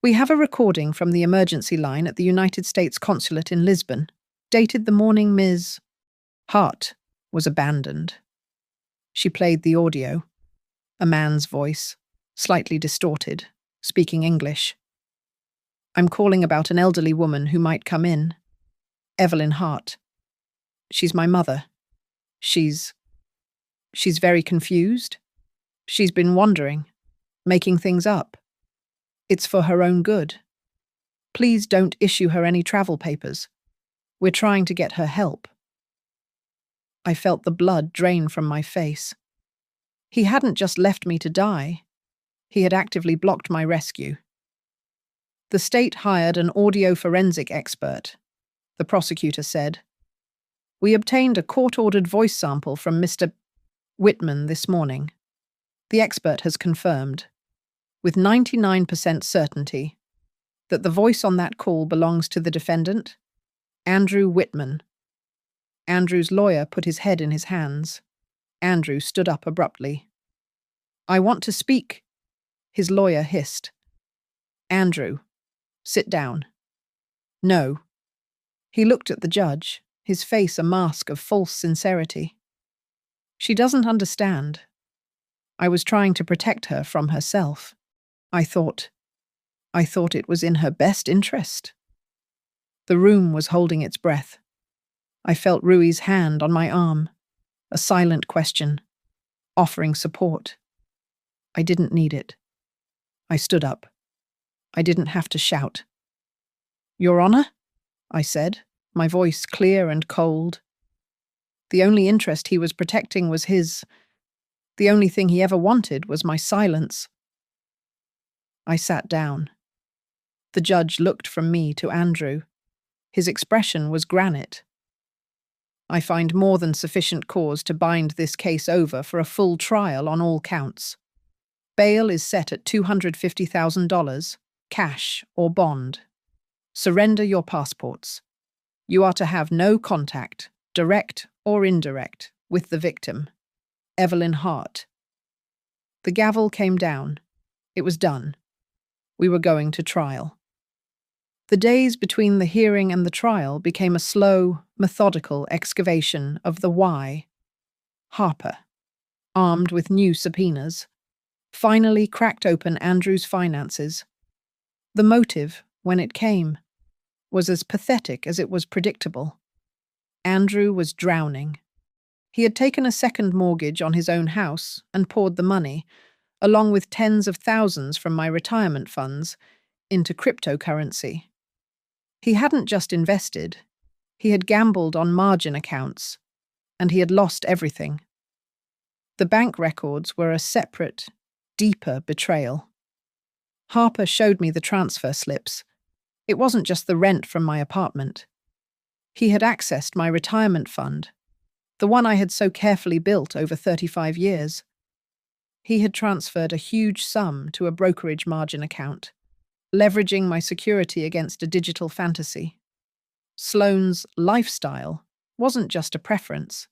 "We have a recording from the emergency line at the United States Consulate in Lisbon, dated the morning Ms. Hart was abandoned." She played the audio. A man's voice, slightly distorted, speaking English. "I'm calling about an elderly woman who might come in. Evelyn Hart. She's my mother. She's very confused. She's been wandering, making things up. It's for her own good. Please don't issue her any travel papers. We're trying to get her help." I felt the blood drain from my face. He hadn't just left me to die. He had actively blocked my rescue. "The state hired an audio forensic expert," the prosecutor said. "We obtained a court-ordered voice sample from Mr. Whitman this morning. The expert has confirmed, with 99% certainty, that the voice on that call belongs to the defendant, Andrew Whitman." Andrew's lawyer put his head in his hands. Andrew stood up abruptly. "I want to speak," his lawyer hissed. "Andrew, sit down." "No." He looked at the judge, his face a mask of false sincerity. "She doesn't understand. I was trying to protect her from herself. I thought it was in her best interest." The room was holding its breath. I felt Rui's hand on my arm, a silent question, offering support. I didn't need it. I stood up. I didn't have to shout. "Your Honor?" I said, my voice clear and cold. The only interest he was protecting was his. The only thing he ever wanted was my silence. I sat down. The judge looked from me to Andrew. His expression was granite. "I find more than sufficient cause to bind this case over for a full trial on all counts." Bail is set at $250,000, cash or bond. Surrender your passports. You are to have no contact, direct or indirect, with the victim. Evelyn Hart. The gavel came down. It was done. We were going to trial. The days between the hearing and the trial became a slow, methodical excavation of the why. Harper, armed with new subpoenas, finally cracked open Andrew's finances. The motive, when it came, was as pathetic as it was predictable. Andrew was drowning. He had taken a second mortgage on his own house and poured the money, along with tens of thousands from my retirement funds, into cryptocurrency. He hadn't just invested, he had gambled on margin accounts, and he had lost everything. The bank records were a separate, deeper betrayal. Harper showed me the transfer slips. It wasn't just the rent from my apartment. He had accessed my retirement fund, the one I had so carefully built over 35 years. He had transferred a huge sum to a brokerage margin account, leveraging my security against a digital fantasy. Sloane's lifestyle wasn't just a preference.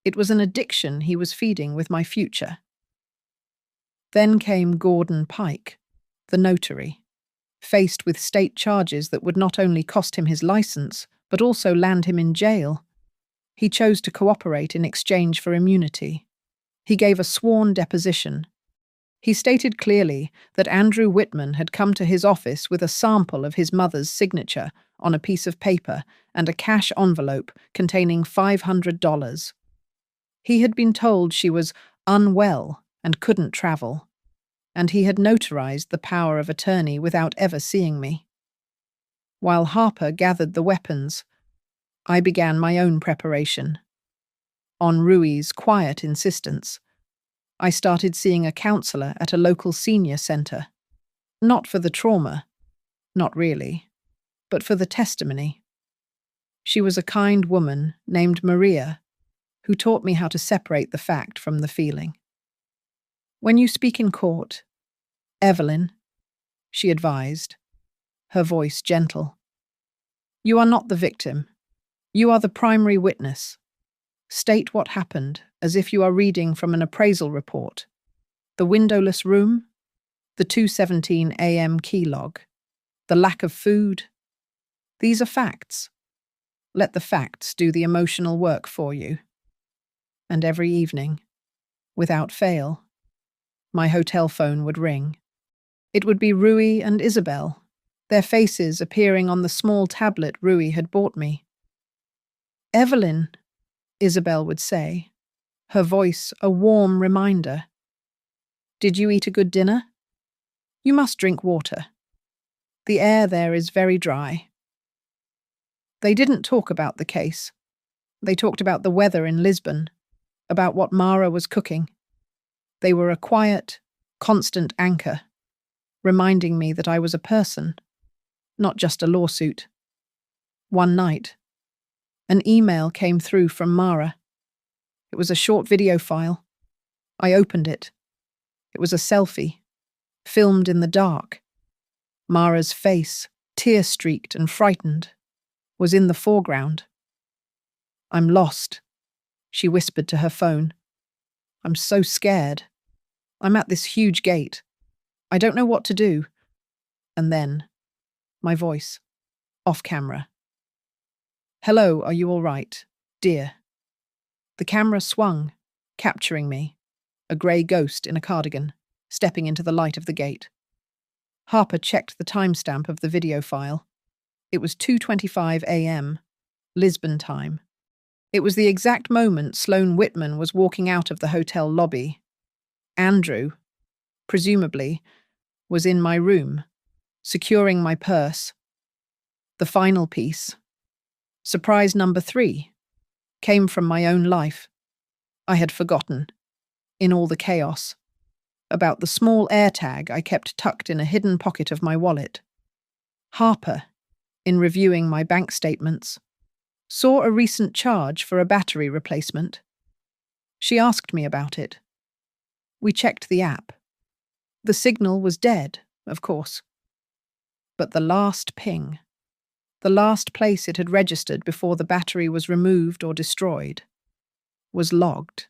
It was an addiction he was feeding with my future. Then came Gordon Pike, the notary, faced with state charges that would not only cost him his license, but also land him in jail. He chose to cooperate in exchange for immunity. He gave a sworn deposition. He stated clearly that Andrew Whitman had come to his office with a sample of his mother's signature on a piece of paper and a cash envelope containing $500. He had been told she was unwell and couldn't travel, and he had notarized the power of attorney without ever seeing me. While Harper gathered the weapons, I began my own preparation. On Rui's quiet insistence, I started seeing a counselor at a local senior center. Not for the trauma, not really, but for the testimony. She was a kind woman named Maria, who taught me how to separate the fact from the feeling. When you speak in court, Evelyn, she advised, her voice gentle, you are not the victim. You are the primary witness. State what happened as if you are reading from an appraisal report. The windowless room, the 2:17 a.m. key log, the lack of food. These are facts. Let the facts do the emotional work for you. And every evening, without fail, my hotel phone would ring. It would be Rui and Isabel, their faces appearing on the small tablet Rui had bought me. Evelyn, Isabel would say, her voice a warm reminder. Did you eat a good dinner? You must drink water. The air there is very dry. They didn't talk about the case. They talked about the weather in Lisbon, about what Mara was cooking. They were a quiet, constant anchor, reminding me that I was a person, not just a lawsuit. One night, an email came through from Mara. It was a short video file. I opened it. It was a selfie, filmed in the dark. Mara's face, tear-streaked and frightened, was in the foreground. I'm lost, she whispered to her phone. I'm so scared. I'm at this huge gate. I don't know what to do. And then, my voice, off camera. Hello, are you all right, dear? The camera swung, capturing me, a grey ghost in a cardigan, stepping into the light of the gate. Harper checked the timestamp of the video file. It was 2:25 a.m., Lisbon time. It was the exact moment Sloane Whitman was walking out of the hotel lobby. Andrew, presumably, was in my room, securing my purse. The final piece, surprise number 3, came from my own life. I had forgotten, in all the chaos, about the small AirTag I kept tucked in a hidden pocket of my wallet. Harper, in reviewing my bank statements, saw a recent charge for a battery replacement. She asked me about it. We checked the app. The signal was dead, of course. But the last ping, the last place it had registered before the battery was removed or destroyed, was logged.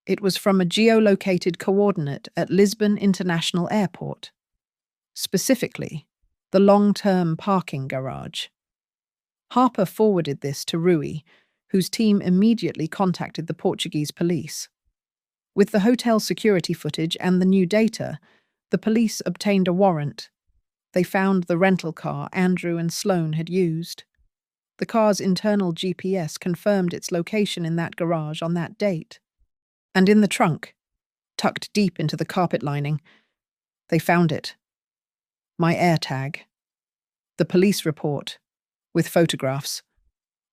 It was from a geolocated coordinate at Lisbon International Airport, specifically the long-term parking garage. Harper forwarded this to Rui, whose team immediately contacted the Portuguese police. With the hotel security footage and the new data, the police obtained a warrant. They found the rental car Andrew and Sloane had used. The car's internal GPS confirmed its location in that garage on that date. And in the trunk, tucked deep into the carpet lining, they found it. My AirTag. The police report, with photographs,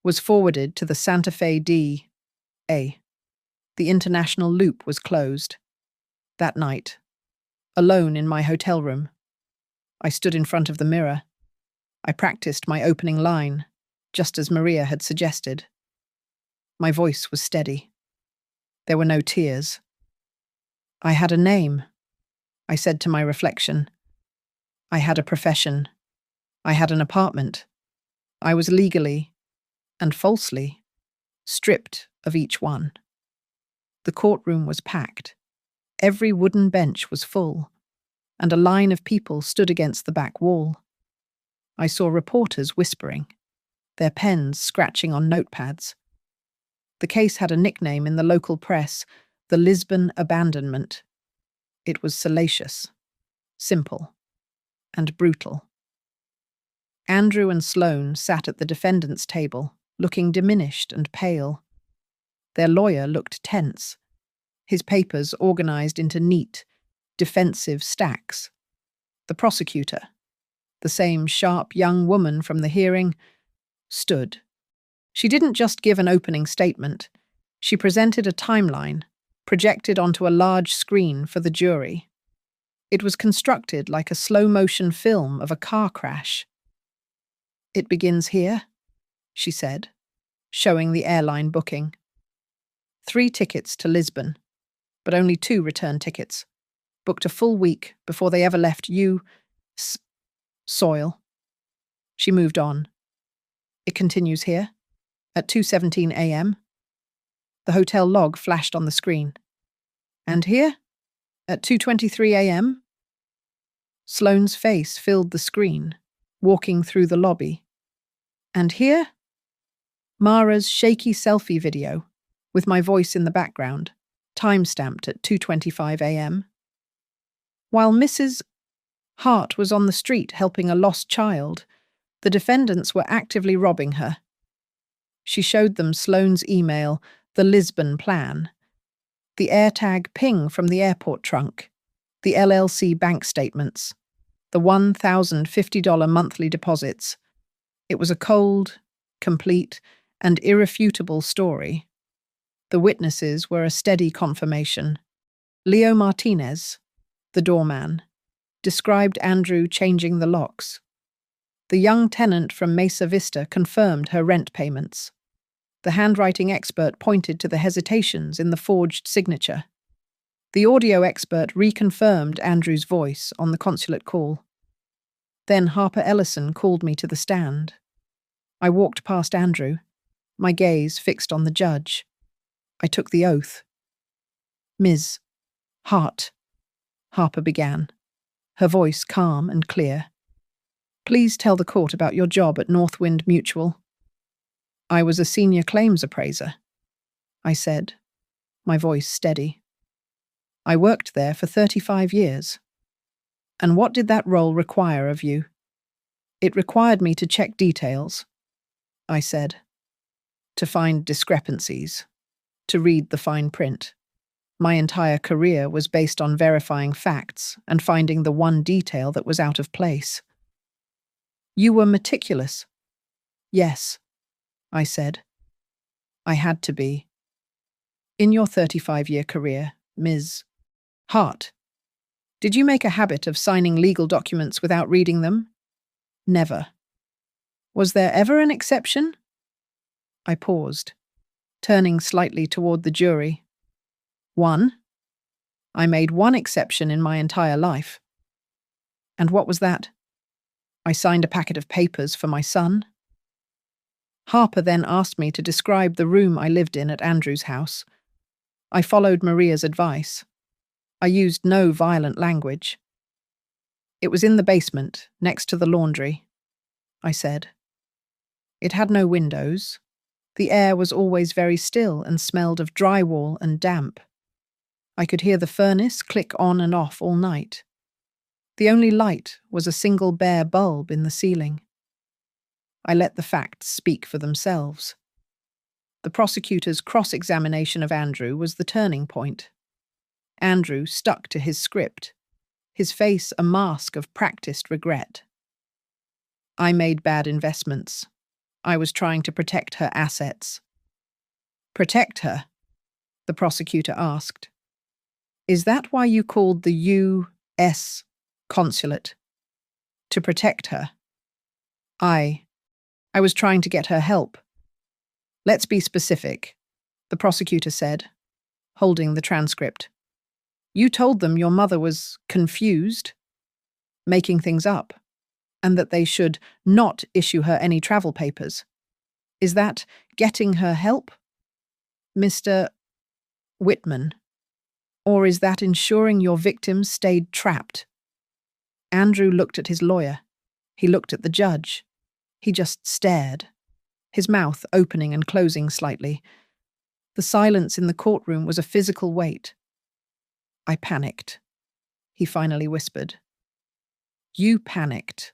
was forwarded to the Santa Fe D.A. The international loop was closed. That night, alone in my hotel room, I stood in front of the mirror. I practiced my opening line, just as Maria had suggested. My voice was steady. There were no tears. I had a name, I said to my reflection. I had a profession. I had an apartment. I was legally, and falsely, stripped of each one. The courtroom was packed. Every wooden bench was full, and a line of people stood against the back wall. I saw reporters whispering, their pens scratching on notepads. The case had a nickname in the local press, the Lisbon Abandonment. It was salacious, simple, and brutal. Andrew and Sloane sat at the defendant's table, looking diminished and pale. Their lawyer looked tense, his papers organized into neat, defensive stacks. The prosecutor, the same sharp young woman from the hearing, stood. She didn't just give an opening statement. She presented a timeline, projected onto a large screen for the jury. It was constructed like a slow-motion film of a car crash. "It begins here," she said, showing the airline booking. 3 tickets to Lisbon, but only 2 return tickets, booked a full week before they ever left soil. She moved on. "It continues here, at 2:17 a.m. The hotel log flashed on the screen. "And here, at 2:23 a.m. Sloane's face filled the screen, walking through the lobby. "And here?" Mara's shaky selfie video, with my voice in the background, time-stamped at 2:25 a.m. While Mrs. Hart was on the street helping a lost child, the defendants were actively robbing her. She showed them Sloane's email, the Lisbon plan, the AirTag ping from the airport trunk, the LLC bank statements, the $1,050 monthly deposits. It was a cold, complete, and irrefutable story. The witnesses were a steady confirmation. Leo Martinez, the doorman, described Andrew changing the locks. The young tenant from Mesa Vista confirmed her rent payments. The handwriting expert pointed to the hesitations in the forged signature. The audio expert reconfirmed Andrew's voice on the consulate call. Then Harper Ellison called me to the stand. I walked past Andrew, my gaze fixed on the judge. I took the oath. "Ms. Hart," Harper began, her voice calm and clear. "Please tell the court about your job at Northwind Mutual." "I was a senior claims appraiser," I said, my voice steady. "I worked there for 35 years. And what did that role require of you?" "It required me to check details," I said, "to find discrepancies, to read the fine print. My entire career was based on verifying facts and finding the one detail that was out of place." "You were meticulous." "Yes," I said. "I had to be." "In your 35-year career, Ms. Hart, did you make a habit of signing legal documents without reading them?" "Never." "Was there ever an exception?" I paused, turning slightly toward the jury. "One?" I made one exception in my entire life. And what was that? I signed a packet of papers for my son. Harper then asked me to describe the room I lived in at Andrew's house. I followed Maria's advice. I used no violent language. It was in the basement, next to the laundry, I said. It had no windows. The air was always very still and smelled of drywall and damp. I could hear the furnace click on and off all night. The only light was a single bare bulb in the ceiling. I let the facts speak for themselves. The prosecutor's cross-examination of Andrew was the turning point. Andrew stuck to his script, his face a mask of practiced regret. I made bad investments. I was trying to protect her assets. Protect her? The prosecutor asked. Is that why you called the U.S. consulate? To protect her? I was trying to get her help. Let's be specific, the prosecutor said, holding the transcript. You told them your mother was confused, making things up, and that they should not issue her any travel papers. Is that getting her help, Mr. Whitman? Or is that ensuring your victims stayed trapped? Andrew looked at his lawyer. He looked at the judge. He just stared, his mouth opening and closing slightly. The silence in the courtroom was a physical weight. I panicked, he finally whispered. You panicked,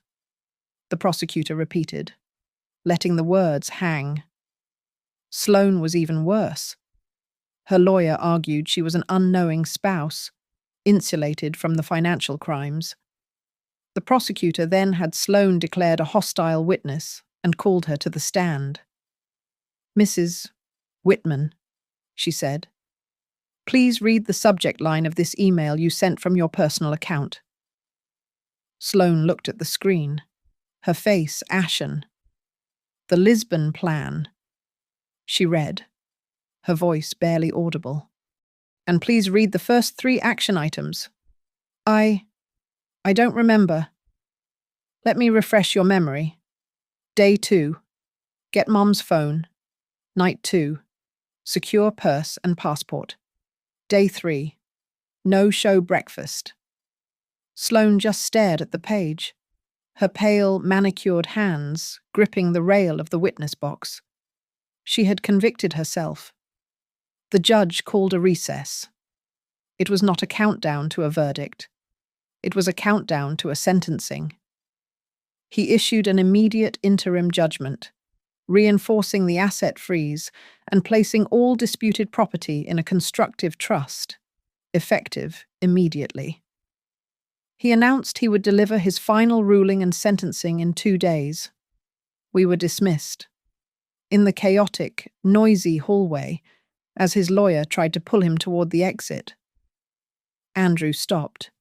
the prosecutor repeated, letting the words hang. Sloane was even worse. Her lawyer argued she was an unknowing spouse, insulated from the financial crimes. The prosecutor then had Sloane declared a hostile witness and called her to the stand. Mrs. Whitman, she said, please read the subject line of this email you sent from your personal account. Sloane looked at the screen, her face ashen. The Lisbon Plan. She read, her voice barely audible. And please read the first 3 action items. I don't remember. Let me refresh your memory. Day 2. Get Mom's phone. Night 2. Secure purse and passport. Day 3. No-show breakfast. Sloane just stared at the page, her pale, manicured hands gripping the rail of the witness box. She had convicted herself. The judge called a recess. It was not a countdown to a verdict. It was a countdown to a sentencing. He issued an immediate interim judgment, reinforcing the asset freeze and placing all disputed property in a constructive trust, effective immediately. He announced he would deliver his final ruling and sentencing in 2 days. We were dismissed. In the chaotic, noisy hallway, as his lawyer tried to pull him toward the exit. Andrew stopped.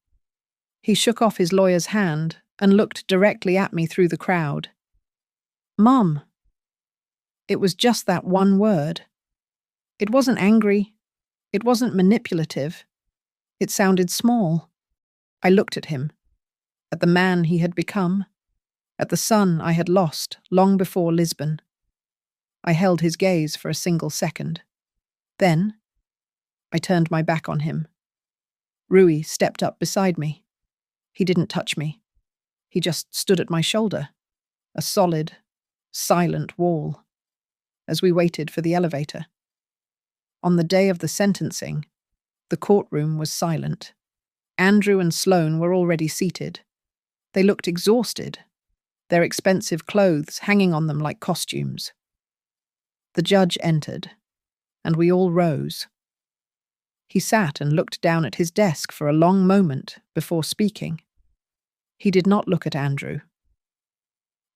He shook off his lawyer's hand and looked directly at me through the crowd. Mom. It was just that one word. It wasn't angry. It wasn't manipulative. It sounded small. I looked at him, at the man he had become, at the son I had lost long before Lisbon. I held his gaze for a single second. Then, I turned my back on him. Rui stepped up beside me. He didn't touch me. He just stood at my shoulder, a solid, silent wall, as we waited for the elevator. On the day of the sentencing, the courtroom was silent. Andrew and Sloane were already seated. They looked exhausted, their expensive clothes hanging on them like costumes. The judge entered, and we all rose. He sat and looked down at his desk for a long moment before speaking. He did not look at Andrew.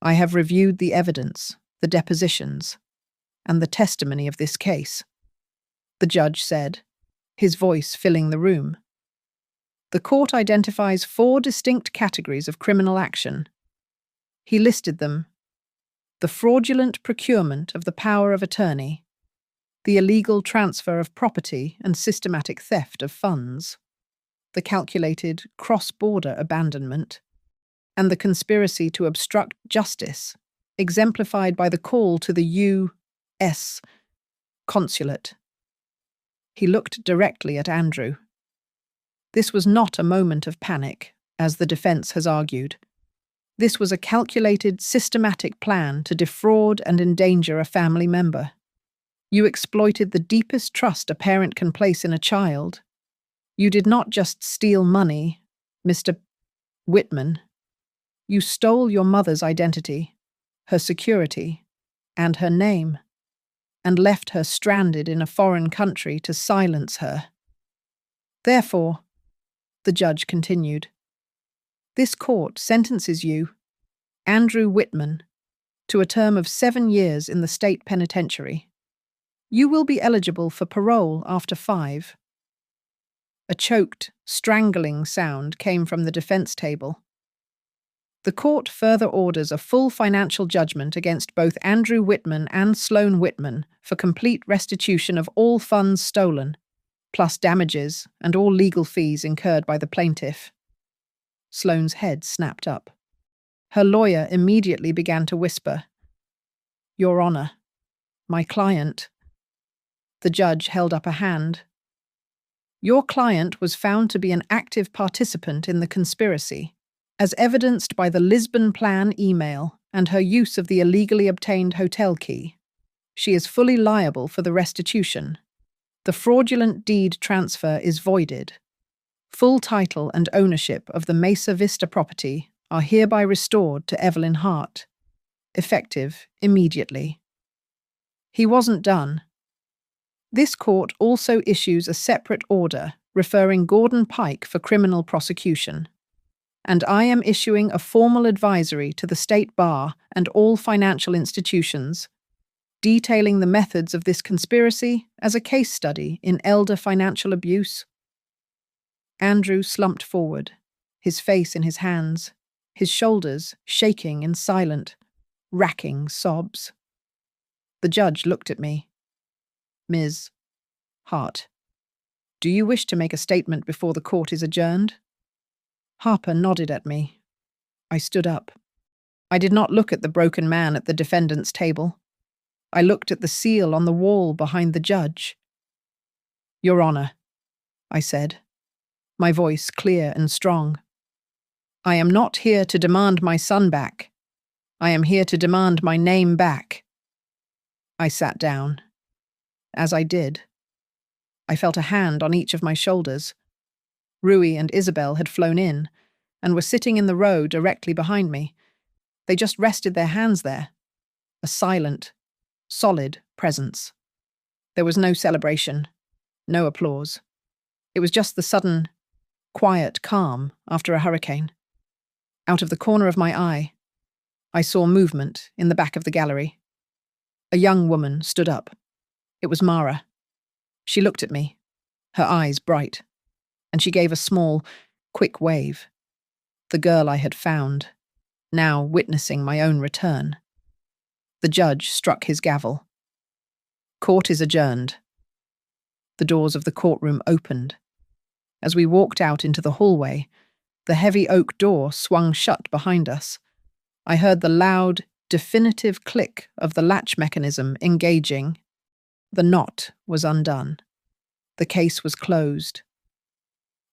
I have reviewed the evidence, the depositions, and the testimony of this case, the judge said, his voice filling the room. The court identifies 4 distinct categories of criminal action. He listed them: the fraudulent procurement of the power of attorney, the illegal transfer of property and systematic theft of funds, the calculated cross-border abandonment, and the conspiracy to obstruct justice, exemplified by the call to the U.S. consulate. He looked directly at Andrew. This was not a moment of panic, as the defense has argued. This was a calculated, systematic plan to defraud and endanger a family member. You exploited the deepest trust a parent can place in a child. You did not just steal money, Mr. Whitman. You stole your mother's identity, her security, and her name, and left her stranded in a foreign country to silence her. Therefore, the judge continued, this court sentences you, Andrew Whitman, to a term of 7 years in the state penitentiary. You will be eligible for parole after 5. A choked, strangling sound came from the defense table. The court further orders a full financial judgment against both Andrew Whitman and Sloan Whitman for complete restitution of all funds stolen, plus damages and all legal fees incurred by the plaintiff. Sloan's head snapped up. Her lawyer immediately began to whisper, Your Honor, my client. The judge held up a hand. Your client was found to be an active participant in the conspiracy, as evidenced by the Lisbon Plan email and her use of the illegally obtained hotel key. She is fully liable for the restitution. The fraudulent deed transfer is voided. Full title and ownership of the Mesa Vista property are hereby restored to Evelyn Hart, effective immediately. He wasn't done. This court also issues a separate order referring Gordon Pike for criminal prosecution, and I am issuing a formal advisory to the State Bar and all financial institutions, detailing the methods of this conspiracy as a case study in elder financial abuse. Andrew slumped forward, his face in his hands, his shoulders shaking in silent, racking sobs. The judge looked at me. Ms. Hart, do you wish to make a statement before the court is adjourned? Harper nodded at me. I stood up. I did not look at the broken man at the defendant's table. I looked at the seal on the wall behind the judge. Your Honor, I said, my voice clear and strong. I am not here to demand my son back. I am here to demand my name back. I sat down. As I did, I felt a hand on each of my shoulders. Rui and Isabel had flown in and were sitting in the row directly behind me. They just rested their hands there, a silent, solid presence. There was no celebration, no applause. It was just the sudden, quiet calm after a hurricane. Out of the corner of my eye, I saw movement in the back of the gallery. A young woman stood up. It was Mara. She looked at me, her eyes bright, and she gave a small, quick wave. The girl I had found, now witnessing my own return. The judge struck his gavel. Court is adjourned. The doors of the courtroom opened. As we walked out into the hallway, the heavy oak door swung shut behind us. I heard the loud, definitive click of the latch mechanism engaging. The knot was undone. The case was closed.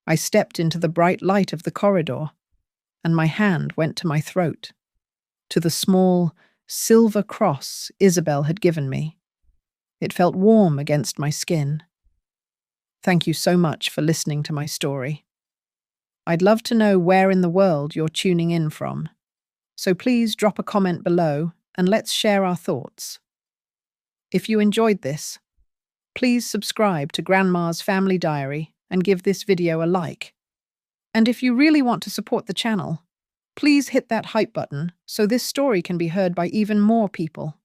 I stepped into the bright light of the corridor, and my hand went to my throat, to the small, silver cross Isabel had given me. It felt warm against my skin. Thank you so much for listening to my story. I'd love to know where in the world you're tuning in from, so please drop a comment below and let's share our thoughts. If you enjoyed this, please subscribe to Grandma's Family Diary and give this video a like. And if you really want to support the channel, please hit that hype button so this story can be heard by even more people.